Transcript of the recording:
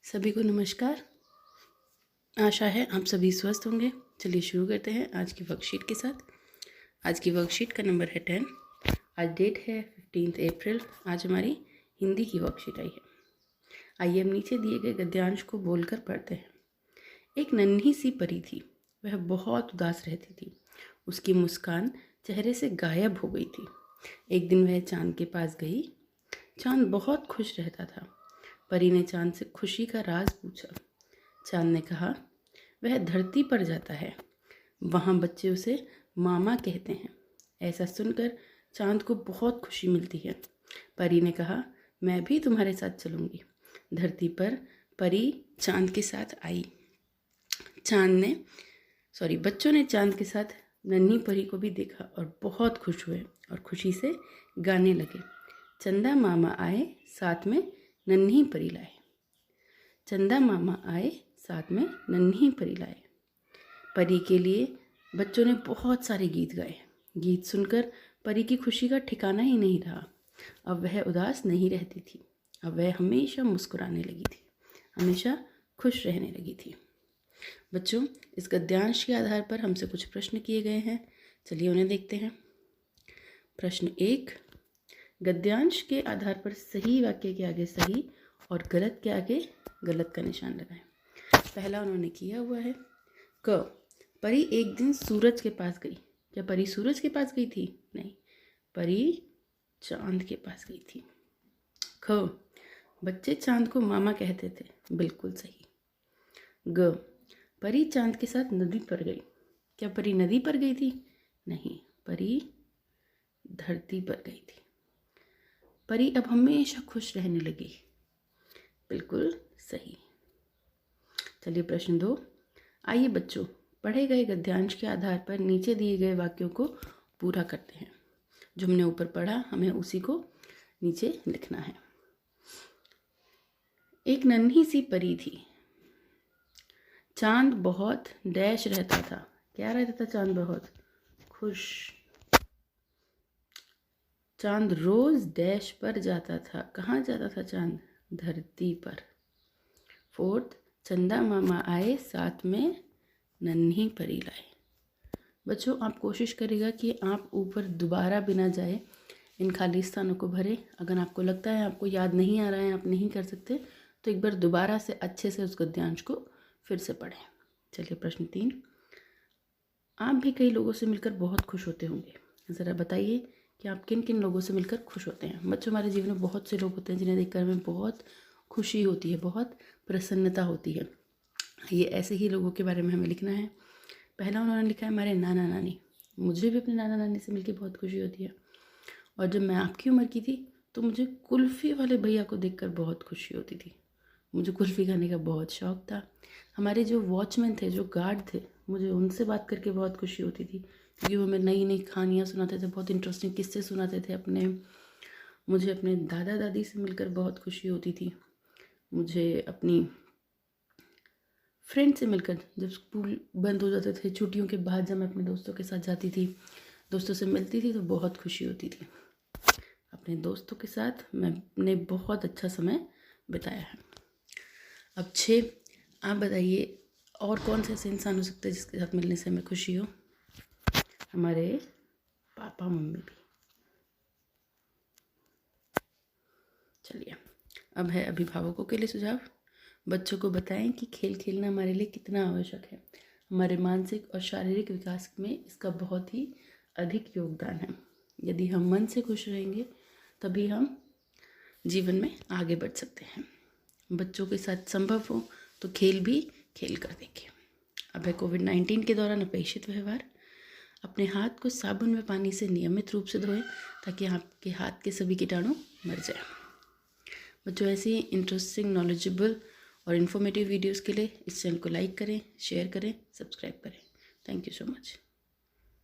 सभी को नमस्कार। आशा है आप सभी स्वस्थ होंगे। चलिए शुरू करते हैं आज की वर्कशीट के साथ। आज की वर्कशीट का नंबर है 10। आज डेट है 15 अप्रैल। आज हमारी हिंदी की वर्कशीट आई है। आइए हम नीचे दिए गए गद्यांश को बोलकर पढ़ते हैं। एक नन्ही सी परी थी। वह बहुत उदास रहती थी। उसकी मुस्कान चेहरे से गायब हो गई थी। एक दिन वह चांद के पास गई। चांद बहुत खुश रहता था। परी ने चांद से खुशी का राज पूछा। चांद ने कहा, वह धरती पर जाता है, वहाँ बच्चे उसे मामा कहते हैं। ऐसा सुनकर चांद को बहुत खुशी मिलती है। परी ने कहा, मैं भी तुम्हारे साथ चलूँगी। धरती पर परी चांद के साथ आई। बच्चों ने चांद के साथ नन्ही परी को भी देखा और बहुत खुश हुए और खुशी से गाने लगे। चंदा मामा आए, साथ में नन्ही परी लाए। चंदा मामा आए, साथ में नन्ही परी लाए। परी के लिए बच्चों ने बहुत सारे गीत गाए। गीत सुनकर परी की खुशी का ठिकाना ही नहीं रहा। अब वह उदास नहीं रहती थी। अब वह हमेशा मुस्कुराने लगी थी, हमेशा खुश रहने लगी थी। बच्चों, इस गद्यांश के आधार पर हमसे कुछ प्रश्न किए गए हैं। चलिए उन्हें देखते हैं। प्रश्न 1, गद्यांश के आधार पर सही वाक्य के आगे सही और गलत के आगे गलत का निशान लगाएं। पहला उन्होंने किया हुआ है। क, परी एक दिन सूरज के पास गई। क्या परी सूरज के पास गई थी? नहीं, परी चांद के पास गई थी। ख, बच्चे चांद को मामा कहते थे। बिल्कुल सही। ग, परी चांद के साथ नदी पर गई। क्या परी नदी पर गई थी? नहीं, परी धरती पर गई थी। परी अब हमेशा खुश रहने लगी। बिल्कुल सही। चलिए प्रश्न 2। आइए बच्चों, पढ़े गए गद्यांश के आधार पर नीचे दिए गए वाक्यों को पूरा करते हैं। जो हमने ऊपर पढ़ा हमें उसी को नीचे लिखना है। एक नन्ही सी परी थी। चांद बहुत डैश रहता था। क्या रहता था? चांद बहुत खुश। चांद रोज डैश पर जाता था। कहाँ जाता था चांद? धरती पर। 4, चंदा मामा आए, साथ में नन्ही परी लाए। बच्चों, आप कोशिश करिएगा कि आप ऊपर दोबारा बिना जाए इन खाली स्थानों को भरें। अगर आपको लगता है आपको याद नहीं आ रहा है, आप नहीं कर सकते, तो एक बार दोबारा से अच्छे से उस गद्यांश को फिर से पढ़ें। चलिए प्रश्न 3। आप भी कई लोगों से मिलकर बहुत खुश होते होंगे। ज़रा बताइए कि आप किन किन लोगों से मिलकर खुश होते हैं। बच्चों, हमारे जीवन में बहुत से लोग होते हैं जिन्हें देखकर हमें बहुत खुशी होती है, बहुत प्रसन्नता होती है। ये ऐसे ही लोगों के बारे में हमें लिखना है। पहला उन्होंने लिखा है हमारे नाना नानी। मुझे भी अपने नाना नानी से मिलकर बहुत खुशी होती है। और जब मैं आपकी उम्र की थी तो मुझे कुल्फ़ी वाले भैया को देखकर बहुत खुशी होती थी। मुझे कुल्फ़ी खाने का बहुत शौक़ था। हमारे जो वॉचमैन थे, जो गार्ड थे, मुझे उनसे बात करके बहुत खुशी होती थी, क्योंकि वो हमें नई नई कहानियाँ सुनाते थे, बहुत इंटरेस्टिंग किस्से सुनाते थे अपने। मुझे अपने दादा दादी से मिलकर बहुत खुशी होती थी। मुझे अपनी फ्रेंड से मिलकर, जब स्कूल बंद हो जाते थे, छुट्टियों के बाद जब मैं अपने दोस्तों के साथ जाती थी, दोस्तों से मिलती थी, तो बहुत खुशी होती थी। अपने दोस्तों के साथ मैंने बहुत अच्छा समय बिताया है। अब 6, आप बताइए और कौन से ऐसे इंसान हो सकते हैं जिसके साथ मिलने से हमें खुशी हो? हमारे पापा मम्मी भी। चलिए, अब है अभिभावकों के लिए सुझाव। बच्चों को बताएं कि खेल खेलना हमारे लिए कितना आवश्यक है। हमारे मानसिक और शारीरिक विकास में इसका बहुत ही अधिक योगदान है। यदि हम मन से खुश रहेंगे तभी हम जीवन में आगे बढ़ सकते हैं। बच्चों के साथ संभव हो तो खेल भी खेल कर देखें। अब है कोविड-19 के दौरान अपेक्षित व्यवहार। अपने हाथ को साबुन में पानी से नियमित रूप से धोएं ताकि आपके हाथ के सभी कीटाणु मर जाएं। बच्चों, ऐसे ही इंटरेस्टिंग, नॉलेजेबल और इन्फॉर्मेटिव वीडियोज़ के लिए इस चैनल को लाइक करें, शेयर करें, सब्सक्राइब करें। Thank you so much.